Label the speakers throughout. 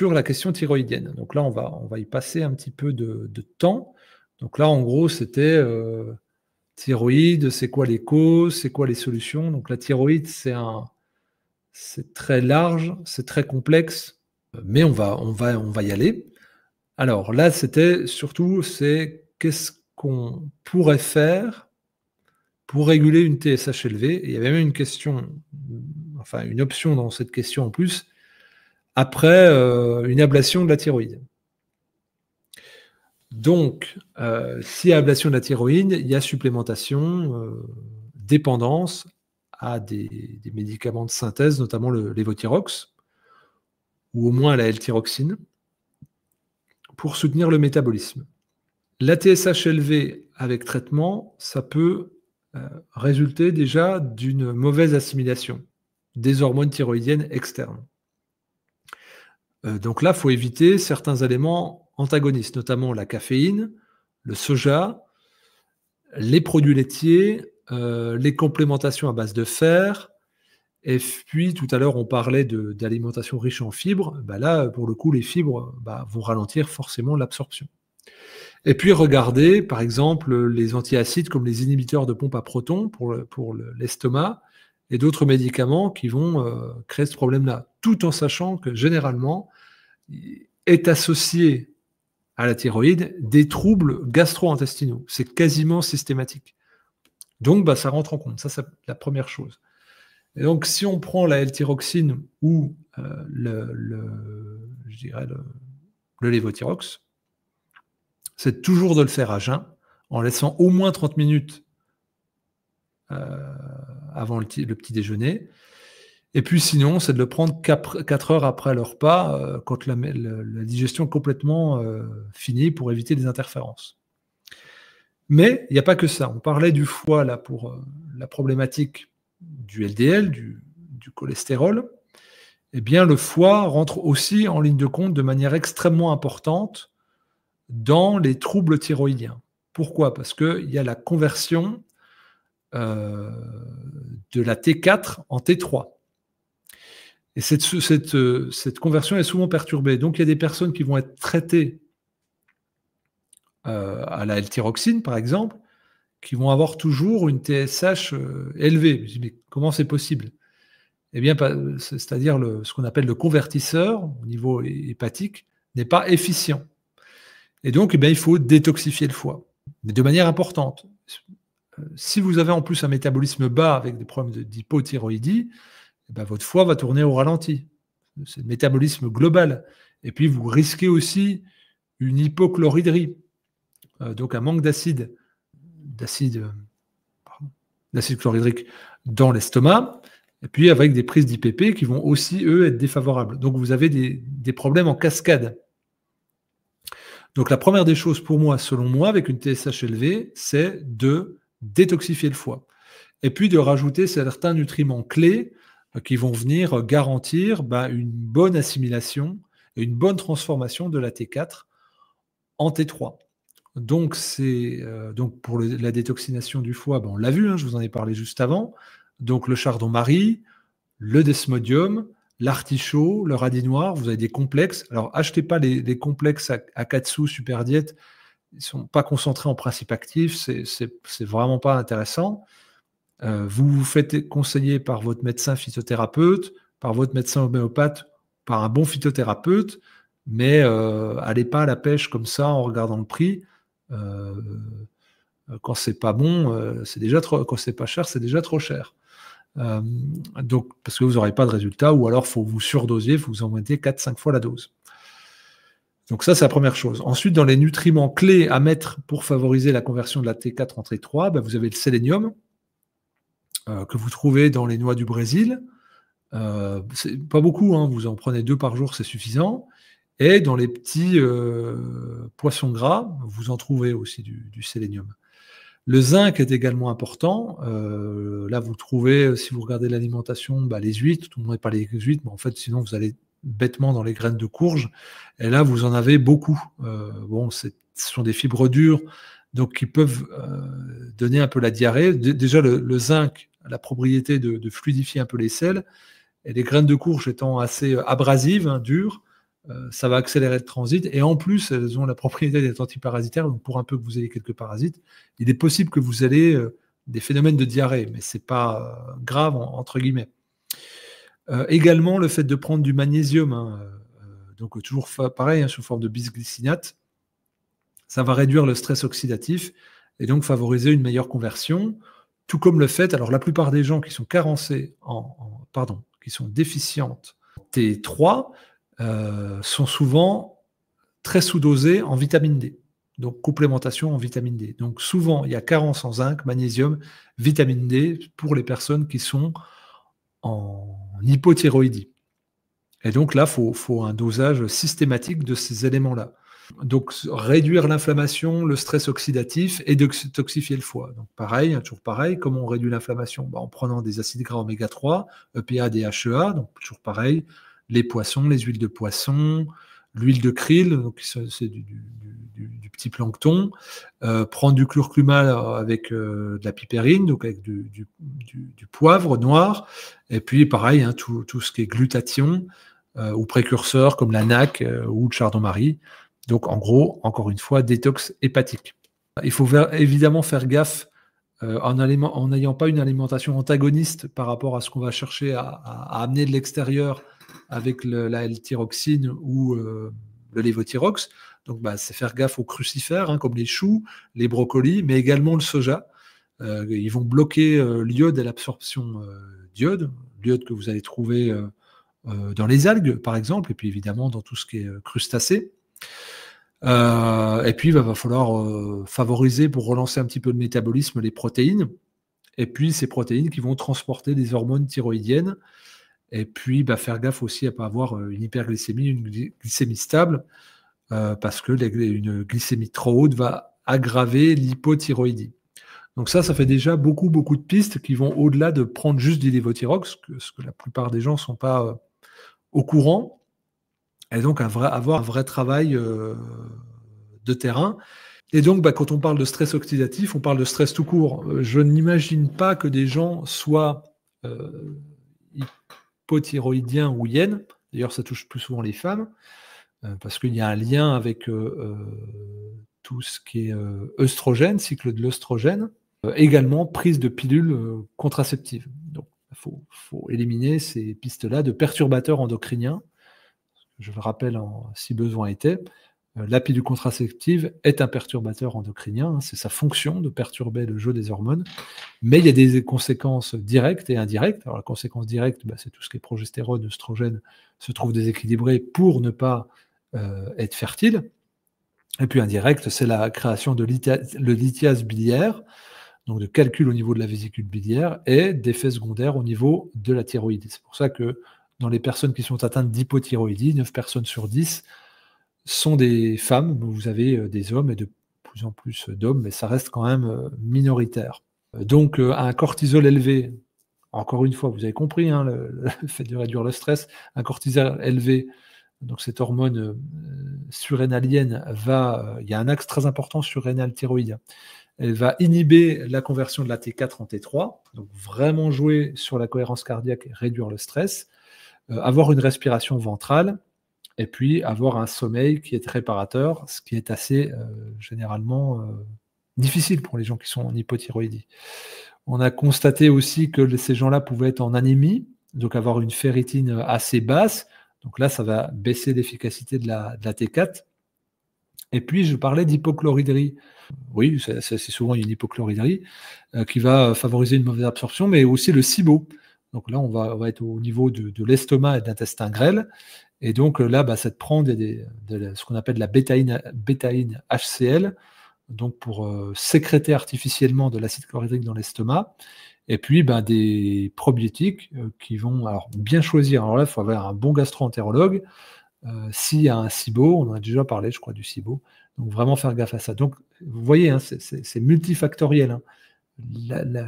Speaker 1: sur la question thyroïdienne. Donc là, on va y passer un petit peu de temps. Donc là, en gros, c'était thyroïde, c'est quoi les causes, c'est quoi les solutions. Donc la thyroïde, c'est très large, c'est très complexe, mais on va y aller. Alors là, c'était surtout, c'est qu'est-ce qu'on pourrait faire pour réguler une TSH élevée. Et il y avait même une question, enfin une option dans cette question en plus, après une ablation de la thyroïde. Donc, s'il y a ablation de la thyroïde, il y a supplémentation, dépendance à des médicaments de synthèse, notamment le lévothyrox, ou au moins la L-thyroxine, pour soutenir le métabolisme. La TSH élevée avec traitement, ça peut résulter déjà d'une mauvaise assimilation des hormones thyroïdiennes externes. Donc là, il faut éviter certains éléments antagonistes, notamment la caféine, le soja, les produits laitiers, les complémentations à base de fer. Et puis, tout à l'heure, on parlait d'alimentation riche en fibres. Bah là, pour le coup, les fibres vont ralentir forcément l'absorption. Et puis, regardez, par exemple, les antiacides comme les inhibiteurs de pompe à protons pour l'estomac et d'autres médicaments qui vont créer ce problème-là, tout en sachant que généralement, est associé à la thyroïde des troubles gastro-intestinaux. C'est quasiment systématique. Donc, ça rentre en compte. Ça, c'est la première chose. Et donc, si on prend la L-thyroxine ou le lévothyrox, c'est toujours de le faire à jeun, en laissant au moins 30 minutes avant le petit déjeuner. Et puis sinon, c'est de le prendre 4 heures après le repas, quand la digestion est complètement finie, pour éviter les interférences. Mais il n'y a pas que ça. On parlait du foie là pour la problématique du LDL, du cholestérol. Eh bien, le foie rentre aussi en ligne de compte de manière extrêmement importante dans les troubles thyroïdiens. Pourquoi? Parce qu'il y a la conversion de la T4 en T3. Et cette conversion est souvent perturbée. Donc, il y a des personnes qui vont être traitées à la L-thyroxine, par exemple, qui vont avoir toujours une TSH élevée. Je dis, mais comment c'est possible? Eh bien, c'est-à-dire ce qu'on appelle le convertisseur au niveau hépatique n'est pas efficient. Et donc, il faut détoxifier le foie, mais de manière importante. Si vous avez en plus un métabolisme bas avec des problèmes d'hypothyroïdie, votre foie va tourner au ralenti. C'est le métabolisme global. Et puis, vous risquez aussi une hypochloridrie, donc un manque d'acide chlorhydrique dans l'estomac, et puis avec des prises d'IPP qui vont aussi, eux, être défavorables. Donc, vous avez des problèmes en cascade. Donc, la première des choses pour moi, selon moi, avec une TSH élevée, c'est de détoxifier le foie. Et puis, de rajouter certains nutriments clés qui vont venir garantir une bonne assimilation et une bonne transformation de la T4 en T3. Donc, donc pour la détoxination du foie, on l'a vu, je vous en ai parlé juste avant. Donc, le chardon-marie, le desmodium, l'artichaut, le radis noir, vous avez des complexes. Alors, achetez pas les complexes à 4 sous Super Diète. Ils ne sont pas concentrés en principe actif. C'est vraiment pas intéressant. Vous vous faites conseiller par votre médecin phytothérapeute, par votre médecin homéopathe, par un bon phytothérapeute, mais allez pas à la pêche comme ça en regardant le prix. Quand c'est pas bon, c'est déjà trop. Quand c'est pas cher, c'est déjà trop cher. Donc, parce que vous n'aurez pas de résultat, ou alors il faut vous surdosier, il faut vous en mettez 4-5 fois la dose. Donc ça, c'est la première chose. Ensuite, dans les nutriments clés à mettre pour favoriser la conversion de la T4 en T3, vous avez le sélénium, que vous trouvez dans les noix du Brésil. C'est pas beaucoup, vous en prenez 2 par jour, c'est suffisant. Et dans les petits poissons gras, vous en trouvez aussi du sélénium. Le zinc est également important. Là, vous trouvez, si vous regardez l'alimentation, les huîtres. Tout le monde n'est pas les huîtres, mais en fait, sinon, vous allez bêtement dans les graines de courge. Et là, vous en avez beaucoup. Ce sont des fibres dures, donc qui peuvent donner un peu la diarrhée. Déjà, le zinc a la propriété de fluidifier un peu les selles. Et les graines de courge étant assez abrasives, dures, ça va accélérer le transit. Et en plus, elles ont la propriété d'être antiparasitaires. Donc, pour un peu que vous ayez quelques parasites, il est possible que vous ayez des phénomènes de diarrhée, mais ce n'est pas grave, entre guillemets. Également, le fait de prendre du magnésium, hein, donc toujours pareil, hein, sous forme de bisglycinate, ça va réduire le stress oxydatif et donc favoriser une meilleure conversion, tout comme le fait, alors la plupart des gens qui sont carencés qui sont déficientes en T3 sont souvent très sous-dosés en vitamine D, donc complémentation en vitamine D. Donc souvent, il y a carence en zinc, magnésium, vitamine D pour les personnes qui sont en hypothyroïdie. Et donc là, il faut un dosage systématique de ces éléments-là. Donc réduire l'inflammation, le stress oxydatif et détoxifier le foie. Donc pareil, toujours pareil, comment on réduit l'inflammation? En prenant des acides gras oméga 3, EPA, DHEA, donc toujours pareil, les poissons, les huiles de poisson, l'huile de krill, donc c'est du petit plancton, prendre du curcuma avec de la piperine, donc avec du poivre noir, et puis pareil, hein, tout ce qui est glutathion, ou précurseurs comme la NAC ou le chardon-marie. Donc en gros, encore une fois, détox hépatique. Il faut évidemment faire gaffe en n'ayant pas une alimentation antagoniste par rapport à ce qu'on va chercher à amener de l'extérieur avec la L-tyroxine ou le lévothyrox. Donc c'est faire gaffe aux crucifères, hein, comme les choux, les brocolis, mais également le soja. Ils vont bloquer l'iode et l'absorption d'iode, l'iode que vous allez trouver dans les algues, par exemple, et puis évidemment dans tout ce qui est crustacé. Et puis, il va falloir favoriser, pour relancer un petit peu le métabolisme, les protéines. Et puis, ces protéines qui vont transporter des hormones thyroïdiennes. Et puis, faire gaffe aussi à ne pas avoir une hyperglycémie, une glycémie stable, parce que une glycémie trop haute va aggraver l'hypothyroïdie. Donc ça fait déjà beaucoup de pistes qui vont au-delà de prendre juste du lévothyrox, ce que la plupart des gens ne sont pas au courant. Et donc avoir un vrai travail de terrain. Et donc, quand on parle de stress oxydatif, on parle de stress tout court. Je n'imagine pas que des gens soient hypothyroïdiens ou hyènes. D'ailleurs, ça touche plus souvent les femmes, parce qu'il y a un lien avec tout ce qui est œstrogène, cycle de l'œstrogène, également prise de pilules contraceptives. Donc, il faut éliminer ces pistes-là de perturbateurs endocriniens. Je le rappelle, si besoin était, la pilule contraceptive est un perturbateur endocrinien, hein, c'est sa fonction de perturber le jeu des hormones, mais il y a des conséquences directes et indirectes. Alors la conséquence directe, c'est tout ce qui est progestérone, œstrogène, se trouve déséquilibré pour ne pas être fertile. Et puis indirecte, c'est la création de lithiase biliaire, donc de calcul au niveau de la vésicule biliaire, et d'effets secondaires au niveau de la thyroïde. C'est pour ça que dans les personnes qui sont atteintes d'hypothyroïdie, 9 personnes sur 10 sont des femmes. Vous avez des hommes et de plus en plus d'hommes, mais ça reste quand même minoritaire. Donc un cortisol élevé, encore une fois, vous avez compris, hein, le fait de réduire le stress, un cortisol élevé, donc cette hormone surrénalienne il y a un axe très important surrénal thyroïdien. Elle va inhiber la conversion de la T4 en T3, donc vraiment jouer sur la cohérence cardiaque et réduire le stress. Avoir une respiration ventrale, et puis avoir un sommeil qui est réparateur, ce qui est assez généralement difficile pour les gens qui sont en hypothyroïdie. On a constaté aussi que ces gens-là pouvaient être en anémie, donc avoir une ferritine assez basse, donc là ça va baisser l'efficacité de la T4. Et puis je parlais d'hypochloridrie. Oui, c'est souvent une hypochloridrie qui va favoriser une mauvaise absorption, mais aussi le SIBO. Donc là, on va être au niveau de l'estomac et de l'intestin grêle. Et donc là, ça te prend ce qu'on appelle la bétaïne HCl, donc pour sécréter artificiellement de l'acide chlorhydrique dans l'estomac. Et puis des probiotiques qui vont bien choisir. Alors là, il faut avoir un bon gastro-entérologue. S'il y a un SIBO, on en a déjà parlé, je crois, du SIBO. Donc vraiment faire gaffe à ça. Donc vous voyez, hein, c'est multifactoriel. Hein.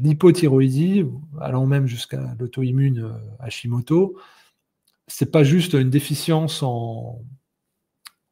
Speaker 1: L'hypothyroïdie, allant même jusqu'à l'auto-immune Hashimoto, c'est pas juste une déficience en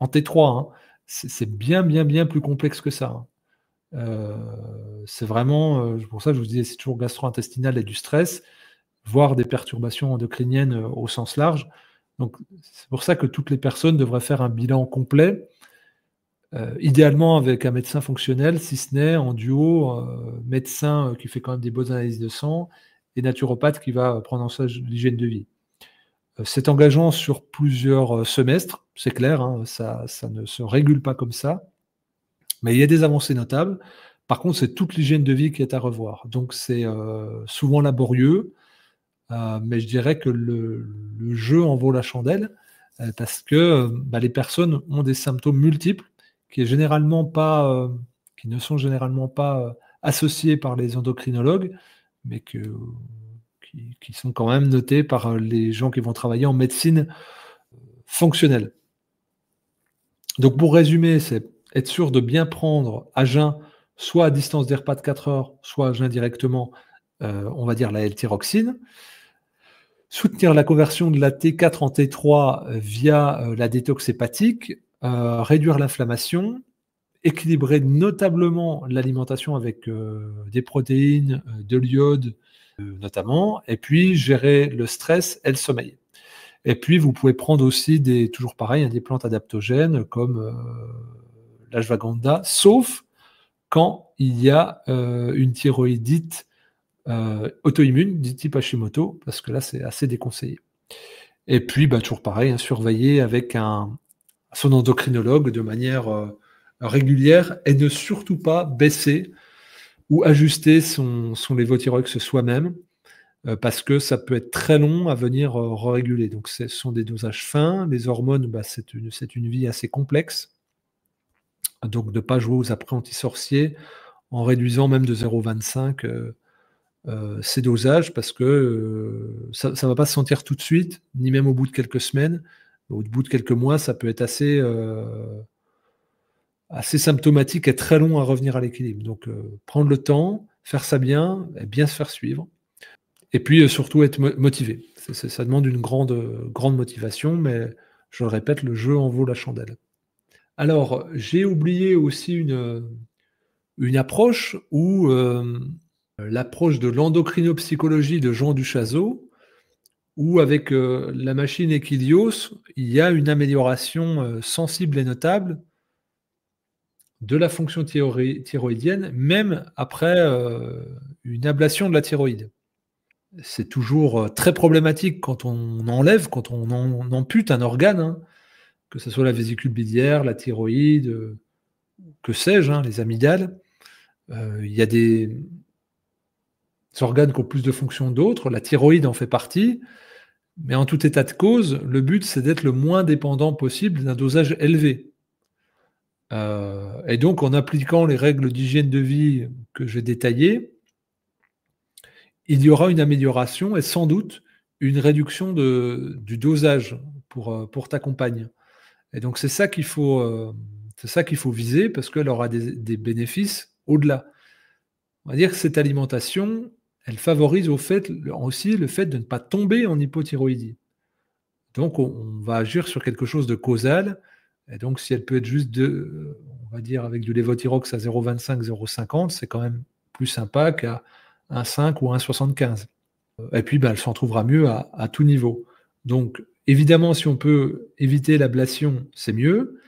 Speaker 1: T3, hein. C'est bien plus complexe que ça. Hein. C'est vraiment, pour ça que je vous disais, c'est toujours gastro-intestinal et du stress, voire des perturbations endocriniennes au sens large. Donc, c'est pour ça que toutes les personnes devraient faire un bilan complet, idéalement avec un médecin fonctionnel, si ce n'est en duo, médecin qui fait quand même des bonnes analyses de sang et naturopathe qui va prendre en charge l'hygiène de vie. C'est engageant sur plusieurs semestres, c'est clair, hein, ça ne se régule pas comme ça, mais il y a des avancées notables. Par contre, c'est toute l'hygiène de vie qui est à revoir. Donc c'est souvent laborieux, mais je dirais que le jeu en vaut la chandelle, parce que les personnes ont des symptômes multiples qui ne sont généralement pas associés par les endocrinologues, mais qui sont quand même notés par les gens qui vont travailler en médecine fonctionnelle. Donc pour résumer, c'est être sûr de bien prendre à jeun, soit à distance des repas de 4 heures, soit à jeun directement, on va dire la L-tyroxine. Soutenir la conversion de la T4 en T3 via la détox hépatique, réduire l'inflammation, équilibrer notablement l'alimentation avec des protéines, de l'iode notamment, et puis gérer le stress et le sommeil. Et puis vous pouvez prendre aussi toujours pareil, des plantes adaptogènes comme l'ashwagandha, sauf quand il y a une thyroïdite auto-immune du type Hashimoto, parce que là c'est assez déconseillé. Et puis toujours pareil, surveiller avec son endocrinologue de manière régulière et ne surtout pas baisser ou ajuster son lévothyrox soi-même, parce que ça peut être très long à venir réguler. Donc ce sont des dosages fins. Les hormones, c'est une vie assez complexe. Donc de ne pas jouer aux apprentis sorciers en réduisant même de 0,25 ces dosages, parce que ça ne va pas se sentir tout de suite, ni même au bout de quelques semaines. Au bout de quelques mois, ça peut être assez symptomatique et très long à revenir à l'équilibre. Donc prendre le temps, faire ça bien, et bien se faire suivre. Et puis surtout être motivé. Ça demande une grande motivation, mais je le répète, le jeu en vaut la chandelle. Alors, j'ai oublié aussi une approche où l'approche de l'endocrinopsychologie de Jean Duchazot, où avec la machine Equilios, il y a une amélioration sensible et notable de la fonction thyroïdienne, même après une ablation de la thyroïde. C'est toujours très problématique quand on ampute un organe, hein, que ce soit la vésicule biliaire, la thyroïde, que sais-je, les amygdales. Il y a des organes qui ont plus de fonctions que d'autres, la thyroïde en fait partie, mais en tout état de cause, le but c'est d'être le moins dépendant possible d'un dosage élevé. Et donc en appliquant les règles d'hygiène de vie que j'ai détaillées, il y aura une amélioration et sans doute une réduction du dosage pour ta compagne. Et donc c'est ça qu'il faut viser, parce qu'elle aura des bénéfices au-delà. On va dire que cette alimentation, elle favorise aussi le fait de ne pas tomber en hypothyroïdie. Donc on va agir sur quelque chose de causal. Et donc si elle peut être juste on va dire avec du lévothyrox à 0,25, 0,50, c'est quand même plus sympa qu'à 1,5 ou 1,75. Et puis elle s'en trouvera mieux à tout niveau. Donc évidemment, si on peut éviter l'ablation, c'est mieux.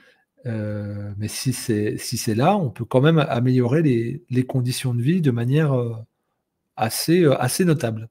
Speaker 1: Mais si c'est là, on peut quand même améliorer les conditions de vie de manière assez notable.